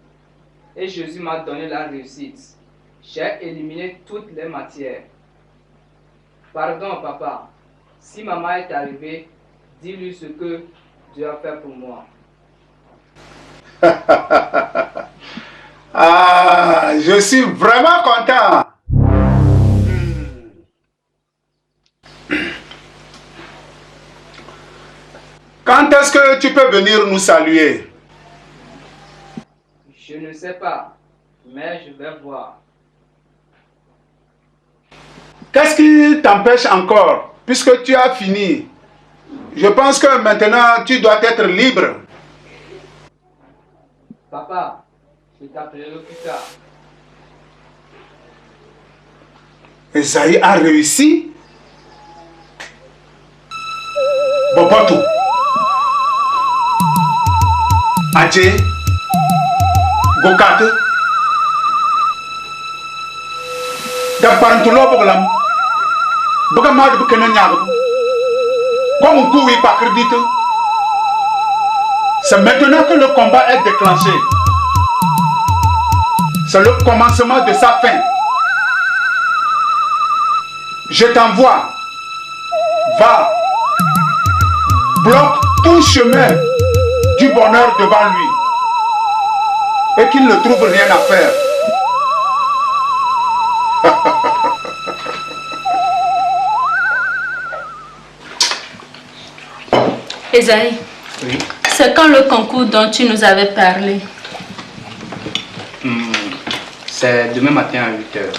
Et Jésus m'a donné la réussite. J'ai éliminé toutes les matières. Pardon, papa. Si maman est arrivée, dis-lui ce que Dieu a fait pour moi. Ah, je suis vraiment content. Quand est-ce que tu peux venir nous saluer? Je ne sais pas, mais je vais voir. Qu'est-ce qui t'empêche encore, puisque tu as fini? Je pense que maintenant tu dois être libre. Papa, je t'appellerai plus tard. Esaïe a réussi. Bobotou. Adje. Gokate. Daparantulo boglam. Bogamad bukena nyag. Comme un coup pas crédit. C'est maintenant que le combat est déclenché. C'est le commencement de sa fin. Je t'envoie. Va. Bloque tout chemin du bonheur devant lui. Et qu'il ne trouve rien à faire. Esaïe, Oui. c'est quand le concours dont tu nous avais parlé? C'est demain matin à 8h.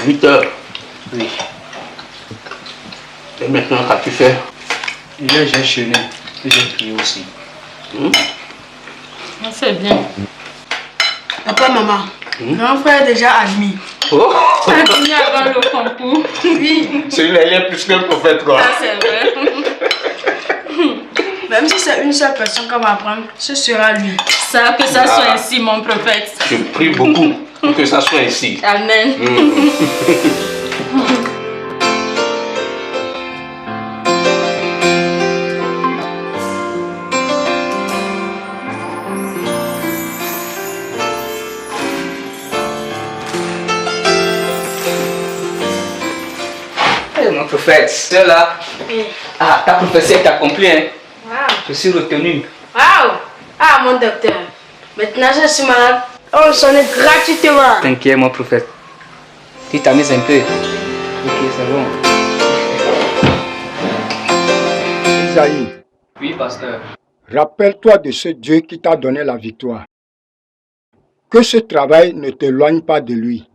8h. Oui. Et maintenant, qu'as-tu fait? Hier, j'ai jeûné et j'ai prié aussi. C'est bien. Papa, maman, grand frère est déjà admis. Oh. Admis avant le concours. Oui. Celui-là, il est plus qu'un prophète, quoi. Ça, c'est vrai. Même si c'est une seule personne qu'on va prendre, ce sera lui. Ça, que ça soit ainsi, mon prophète. Je prie beaucoup pour que ça soit ainsi. Amen. Mon prophète, c'est là. Ah, ta prophétie est accomplie, hein? Wow. Je suis retenu. Wow. Ah, mon docteur. Maintenant, je suis malade. On me sonne gratuitement. T'inquiète, mon prophète. Tu t'amuses un peu. Ok, c'est bon. Isaïe, Oui, pasteur. rappelle-toi de ce Dieu qui t'a donné la victoire. Que ce travail ne t'éloigne pas de lui.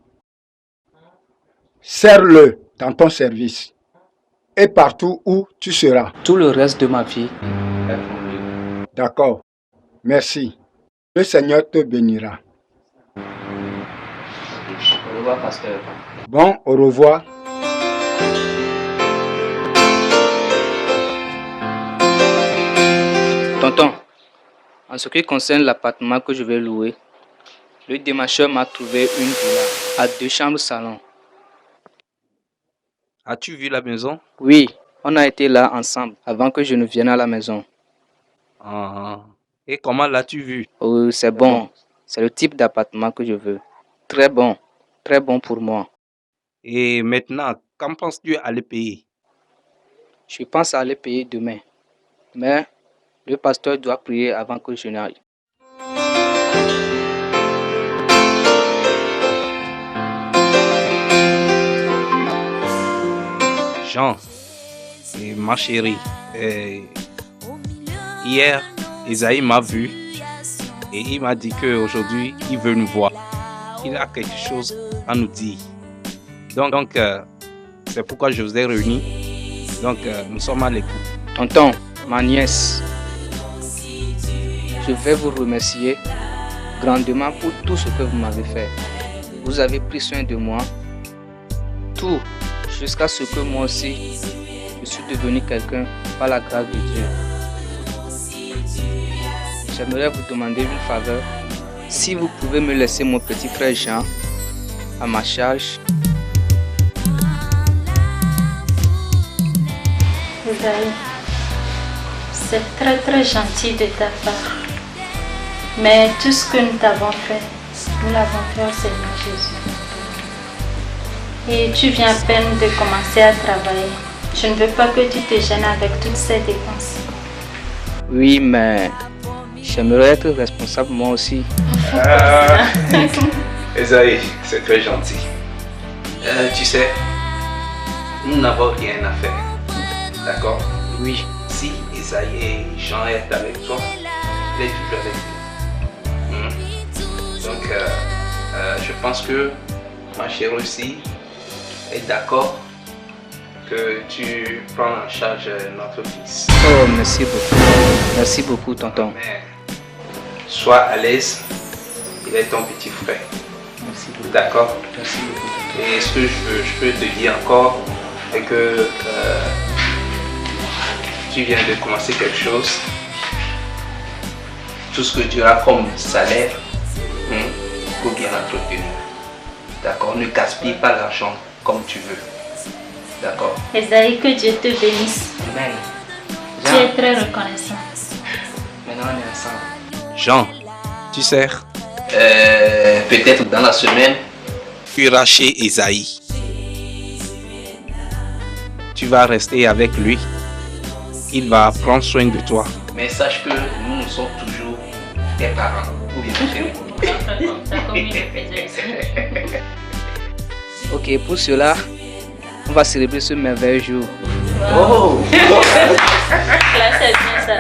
Serre-le dans ton service et partout où tu seras. Tout le reste de ma vie est pour lui. D'accord. Merci. Le Seigneur te bénira. Au revoir, pasteur. Bon, au revoir. Tonton, en ce qui concerne l'appartement que je vais louer, le démarcheur m'a trouvé une villa à 2 chambres salon. As-tu vu la maison? Oui, On a été là ensemble avant que je ne vienne à la maison. Ah, et comment l'as-tu vu? Oh, c'est bon. C'est le type d'appartement que je veux. Très bon pour moi. Et maintenant, quand penses-tu aller payer? Je pense aller payer demain. Mais le pasteur doit prier avant que je n'aille. Jean, et ma chérie, hier, Isaïe m'a vu et il m'a dit qu'aujourd'hui, il veut nous voir. Il a quelque chose à nous dire. Donc c'est pourquoi je vous ai réunis. Donc, nous sommes à l'écoute. Tonton, ma nièce, je vais vous remercier grandement pour tout ce que vous m'avez fait. Vous avez pris soin de moi, tout, jusqu'à ce que moi aussi, je suis devenu quelqu'un par la grâce de Dieu. J'aimerais vous demander une faveur. Si vous pouvez me laisser mon petit frère Jean à ma charge. Isaïe, c'est très gentil de ta part. Mais tout ce que nous t'avons fait, nous l'avons fait au Seigneur Jésus. Et tu viens à peine de commencer à travailler. Je ne veux pas que tu te gênes avec toutes ces dépenses. Oui, mais j'aimerais être responsable moi aussi. Esaïe, c'est très gentil. Tu sais, nous n'avons rien à faire. D'accord? Oui. Si Esaïe et Jean est avec toi, il est toujours avec nous. Donc, je pense que ma chérie aussi est d'accord que tu prends en charge notre fils. Oh, merci beaucoup. Merci beaucoup, tonton. Mais sois à l'aise, il est ton petit frère. Merci beaucoup. D'accord? Merci beaucoup. Et ce que je peux te dire encore est que tu viens de commencer quelque chose. Tout ce que tu auras comme salaire, faut bien l'entretenir. D'accord? Ne gaspille pas l'argent comme tu veux. D'accord? Esaïe, que Dieu te bénisse. Amen. Tu es très reconnaissant. Maintenant on est ensemble. Jean, tu sais, peut-être dans la semaine, tu iras chez Esaïe. Tu vas rester avec lui. Il va prendre soin de toi. Mais sache que nous sommes toujours tes parents. Ou bien Ok, pour cela, on va célébrer ce merveilleux jour. Oh! Là, c'est bien ça.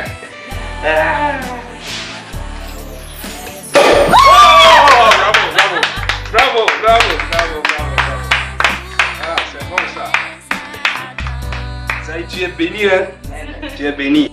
Bravo. Ah, c'est bon ça. Ça y est, tu es béni, hein? Tu es béni.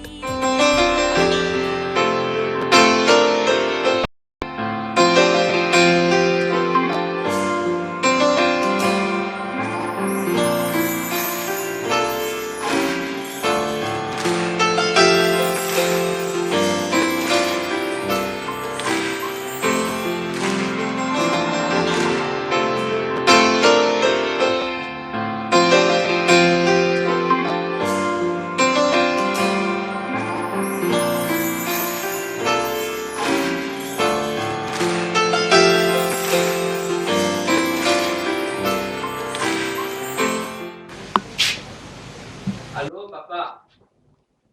Allô, papa?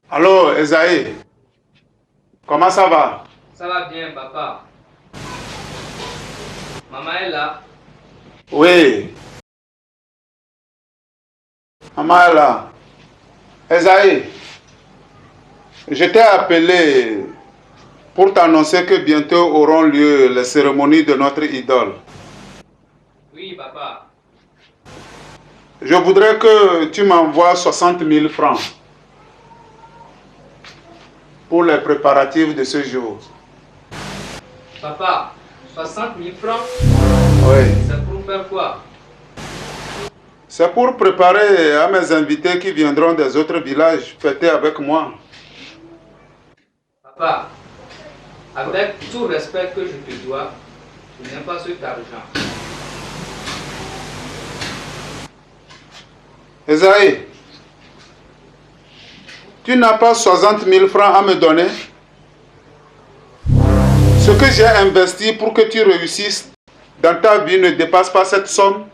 Allô, Esaïe. Comment ça va? Ça va bien, papa. Maman est là? Oui. Maman est là. Esaïe, je t'ai appelé pour t'annoncer que bientôt auront lieu les cérémonies de notre idole. Oui, papa. Je voudrais que tu m'envoies 60 000 francs pour les préparatifs de ce jour. Papa, 60 000 francs? Oui. C'est pour faire quoi? C'est pour préparer à mes invités qui viendront des autres villages fêter avec moi. Papa, avec tout respect que je te dois, je n'aime pas cet argent. Esaïe, Tu n'as pas 60 000 francs à me donner? Ce que j'ai investi pour que tu réussisses dans ta vie ne dépasse pas cette somme.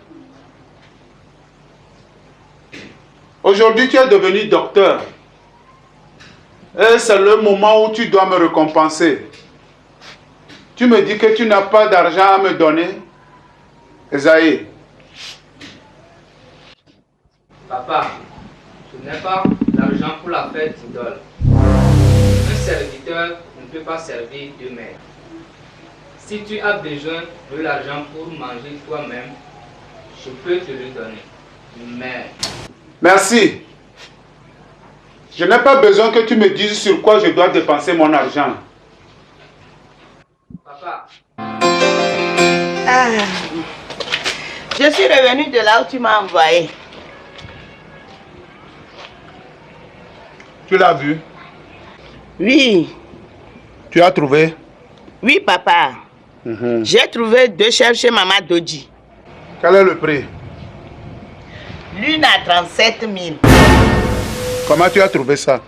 Aujourd'hui, tu es devenu docteur. Et c'est le moment où tu dois me récompenser. Tu me dis que tu n'as pas d'argent à me donner. Esaïe. Papa, je n'ai pas d'argent pour la fête d'idole. Un serviteur ne peut pas servir deux maîtres. Si tu as besoin de l'argent pour manger toi-même, je peux te le donner. Mais... Merci. Je n'ai pas besoin que tu me dises sur quoi je dois dépenser mon argent. Papa. Je suis revenu de là où tu m'as envoyé. Tu l'as vu? Oui. Tu as trouvé? Oui, papa. J'ai trouvé 2 chèvres chez Maman Doji. Quel est le prix? L'une à 37 000. Comment tu as trouvé ça?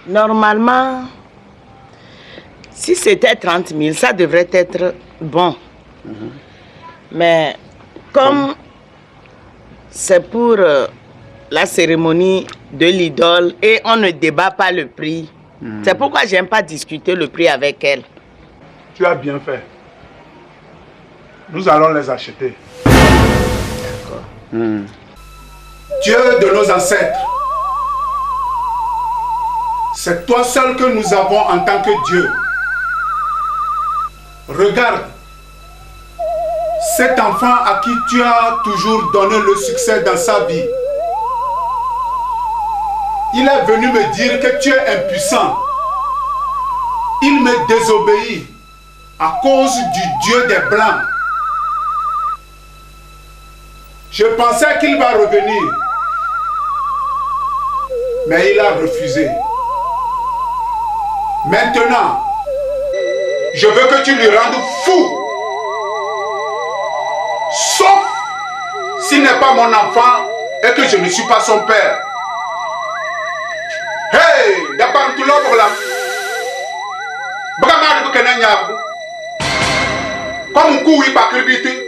Normalement, si c'était 30 000, ça devrait être bon. Mais comme c'est pour la cérémonie de l'idole et on ne débat pas le prix, c'est pourquoi j'aime pas discuter le prix avec elle. Tu as bien fait. Nous allons les acheter. Dieu de nos ancêtres, c'est toi seul que nous avons en tant que Dieu. Regarde, cet enfant à qui tu as toujours donné le succès dans sa vie, il est venu me dire que tu es impuissant. Il me désobéit à cause du Dieu des Blancs. Je pensais qu'il va revenir, mais il a refusé. Maintenant, je veux que tu lui rendes fou. Sauf s'il n'est pas mon enfant et que je ne suis pas son père. Hey, d'abord tout l'autre là. Bramar de Kenanya. Comme un coup, il pas crébité.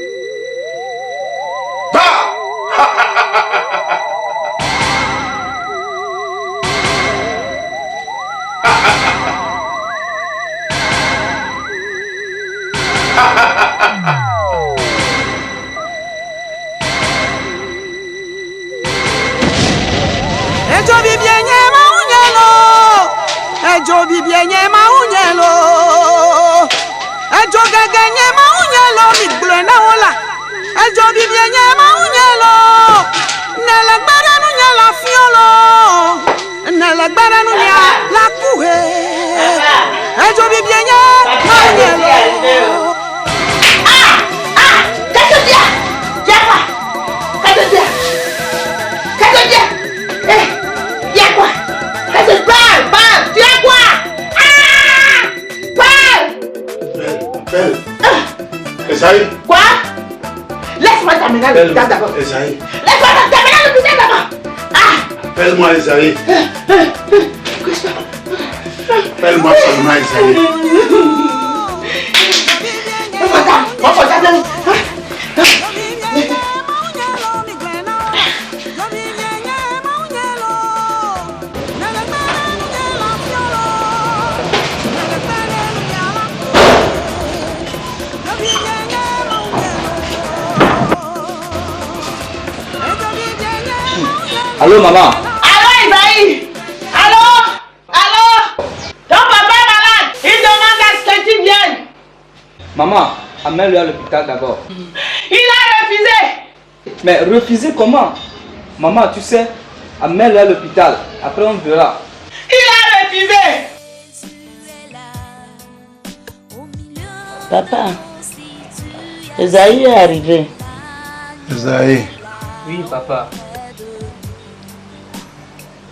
Esaïe. Quoi? Laisse-moi t'amener à l'hôpital d'abord. Esaïe. Laisse-moi t'amener à l'hôpital d'abord. Appelle-moi Esaïe. Appelle-moi seulement Esaïe. Allô, maman? Allô, Esaïe? Allô? Allô? Ton papa est malade. Il demande à ce que tu viennes. Maman, amène-le à l'hôpital d'abord. Il a refusé. Mais refuser comment? Maman, tu sais, amène-le à l'hôpital. Après, on verra. Il a refusé. Papa, Esaïe est arrivé. Esaïe. Oui, papa.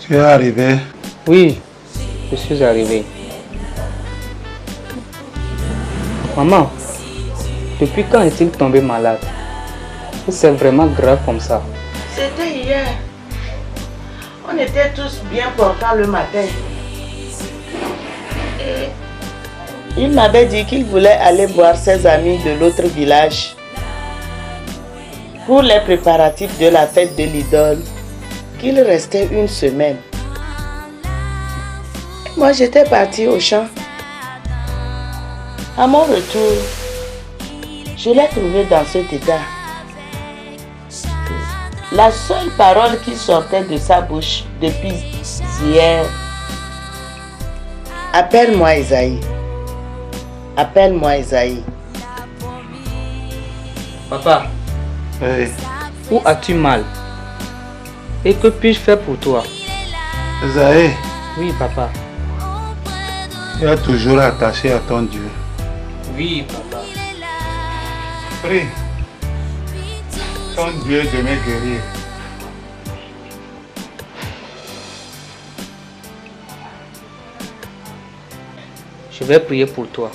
Tu es arrivé? Oui, je suis arrivé. Maman, depuis quand est-il tombé malade? C'est vraiment grave comme ça. C'était hier. On était tous bien portants le matin. Et il m'avait dit qu'il voulait aller voir ses amis de l'autre village pour les préparatifs de la fête de l'idole, qu'il restait une semaine. Moi, j'étais partie au champ. À mon retour, je l'ai trouvé dans cet état. La seule parole qui sortait de sa bouche depuis hier: appelle-moi Isaïe. Appelle-moi Isaïe. Papa, où as-tu mal? Et que puis-je faire pour toi? Isaïe, Oui, papa. tu es toujours attaché à ton Dieu. Oui, papa. Prie. Ton Dieu de me guérir. Je vais prier pour toi.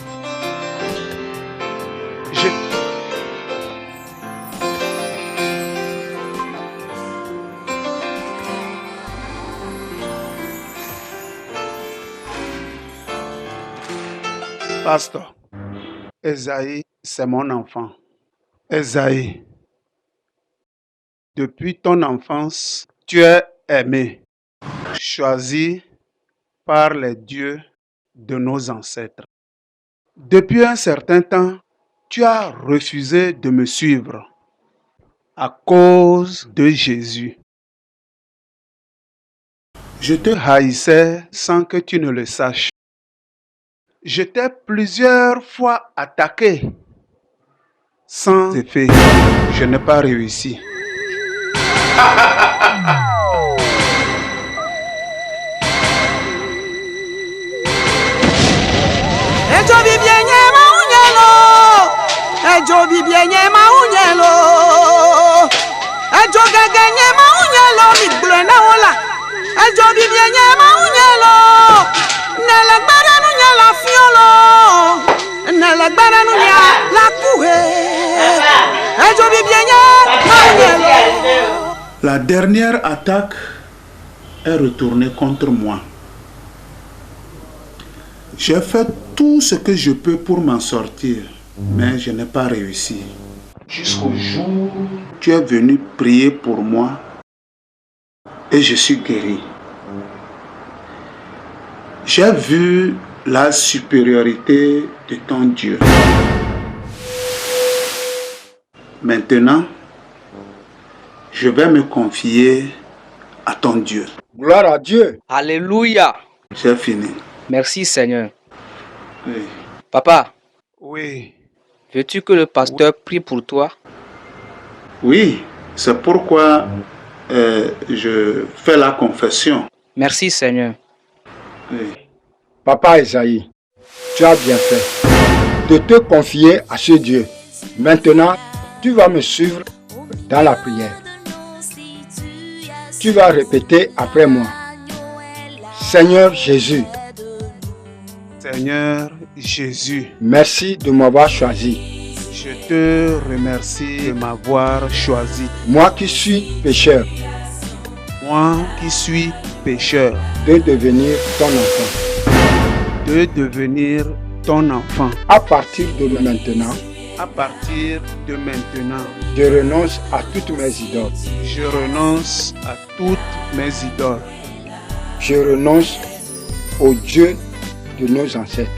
Pasteur, Esaïe, c'est mon enfant. Esaïe, depuis ton enfance, tu es aimé, choisi par les dieux de nos ancêtres. Depuis un certain temps, tu as refusé de me suivre à cause de Jésus. Je te haïssais sans que tu ne le saches. Je t'ai plusieurs fois attaqué. Sans effet, je n'ai pas réussi. La dernière attaque est retournée contre moi. J'ai fait tout ce que je peux pour m'en sortir, mais je n'ai pas réussi. Jusqu'au jour où tu es venu prier pour moi et je suis guéri. J'ai vu la supériorité de ton Dieu. Maintenant, je vais me confier à ton Dieu. Gloire à Dieu. Alléluia. J'ai fini. Merci Seigneur. Oui. Papa. Oui. Veux-tu que le pasteur prie pour toi? Oui, c'est pourquoi je fais la confession. Merci Seigneur. Oui. Papa Esaïe, tu as bien fait de te confier à ce Dieu. Maintenant, tu vas me suivre dans la prière. Tu vas répéter après moi. Seigneur Jésus. Seigneur Jésus. Merci de m'avoir choisi. Je te remercie de m'avoir choisi. Moi qui suis pécheur. Moi qui suis pécheur. De devenir ton enfant. De devenir ton enfant. À partir de maintenant. À partir de maintenant. Je renonce à toutes mes idoles. Je renonce à toutes mes idoles. Je renonce au Dieu de nos ancêtres.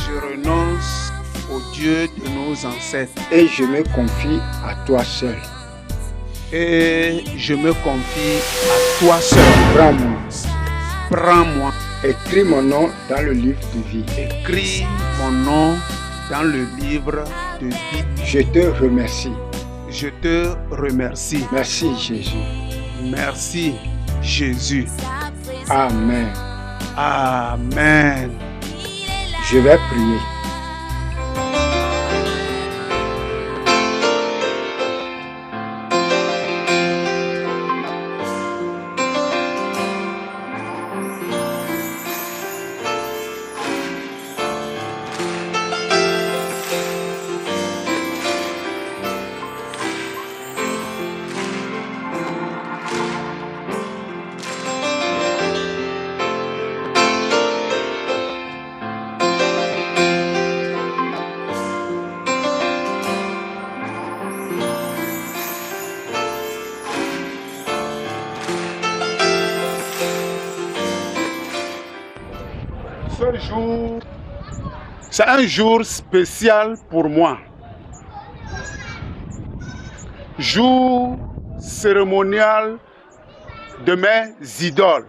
Je renonce au Dieu de nos ancêtres. Et je me confie à toi seul. Et je me confie à toi seul. Prends-moi. Prends-moi. Écris mon nom dans le livre de vie. Écris mon nom dans le livre de vie. Je te remercie. Je te remercie. Merci Jésus. Merci Jésus. Amen. Amen. Je vais prier. Ce jour, c'est un jour spécial pour moi. Jour cérémonial de mes idoles.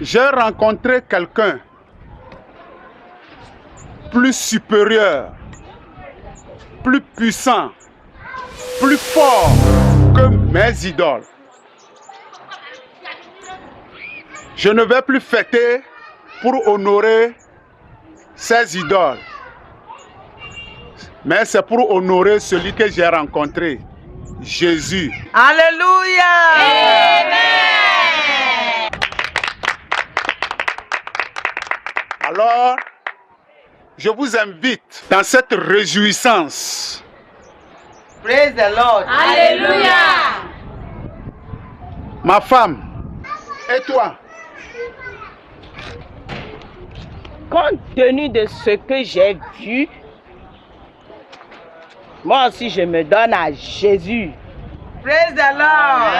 J'ai rencontré quelqu'un plus supérieur, plus puissant, plus fort que mes idoles. Je ne vais plus fêter pour honorer ces idoles, mais c'est pour honorer celui que j'ai rencontré, Jésus. Alléluia. Alors, je vous invite dans cette réjouissance. Praise the Lord. Alléluia. Ma femme, et toi? Compte tenu de ce que j'ai vu, moi aussi je me donne à Jésus. Praise the Lord.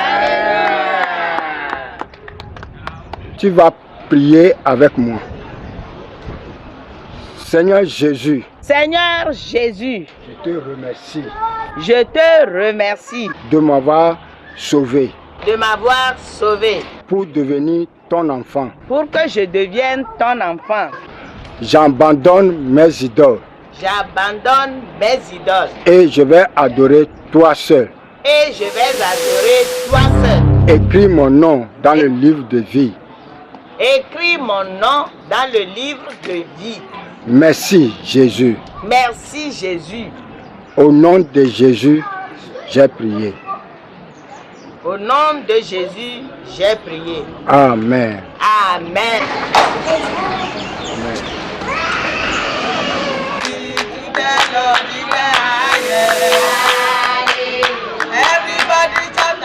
Tu vas prier avec moi. Seigneur Jésus, Seigneur Jésus, je te remercie. Je te remercie De m'avoir sauvé. de m'avoir sauvé Pour devenir ton enfant. pour que je devienne ton enfant. J'abandonne mes idoles. J'abandonne mes idoles Et je vais adorer toi seul. et je vais adorer toi seul. Écris mon nom dans le livre de vie. Écris mon nom dans le livre de vie. Merci Jésus. Merci Jésus. Au nom de Jésus, j'ai prié. Au nom de Jésus, j'ai prié. Amen. Amen. Everybody shout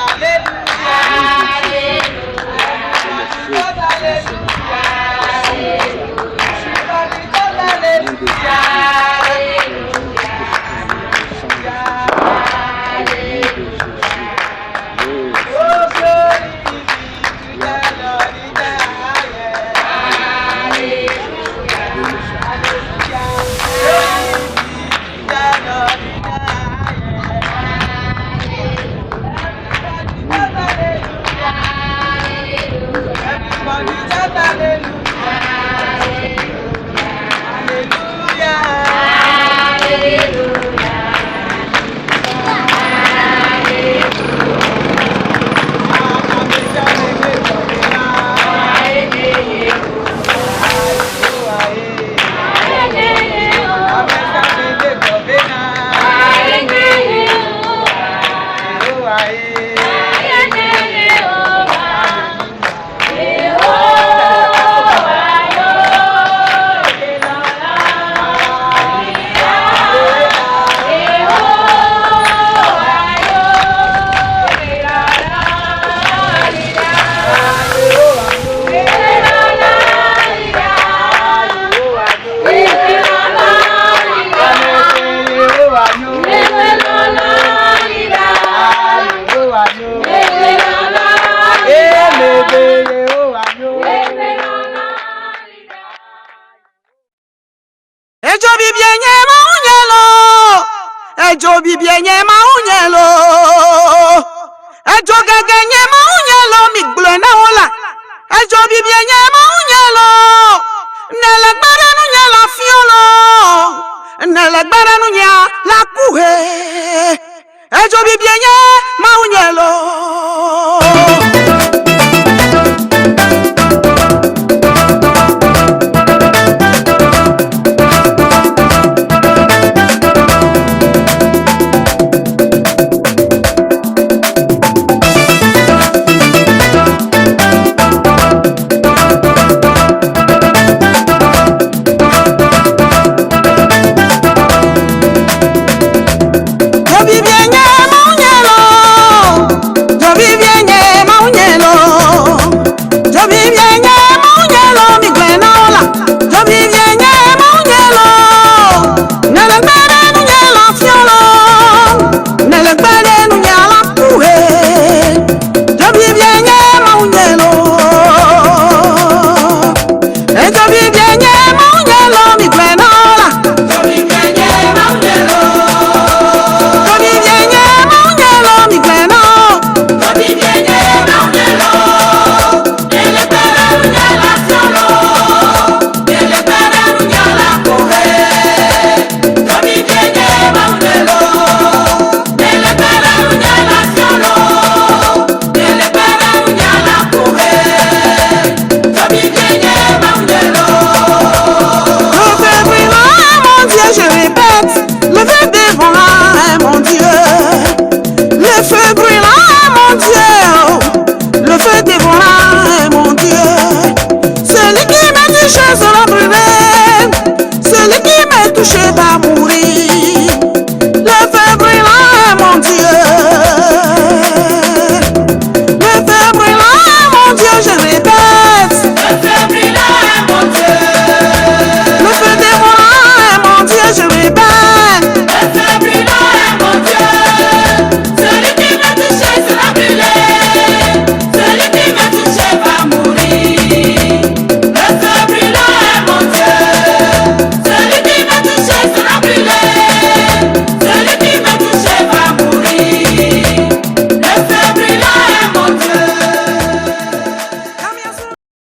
Ejo bibienye maunyelo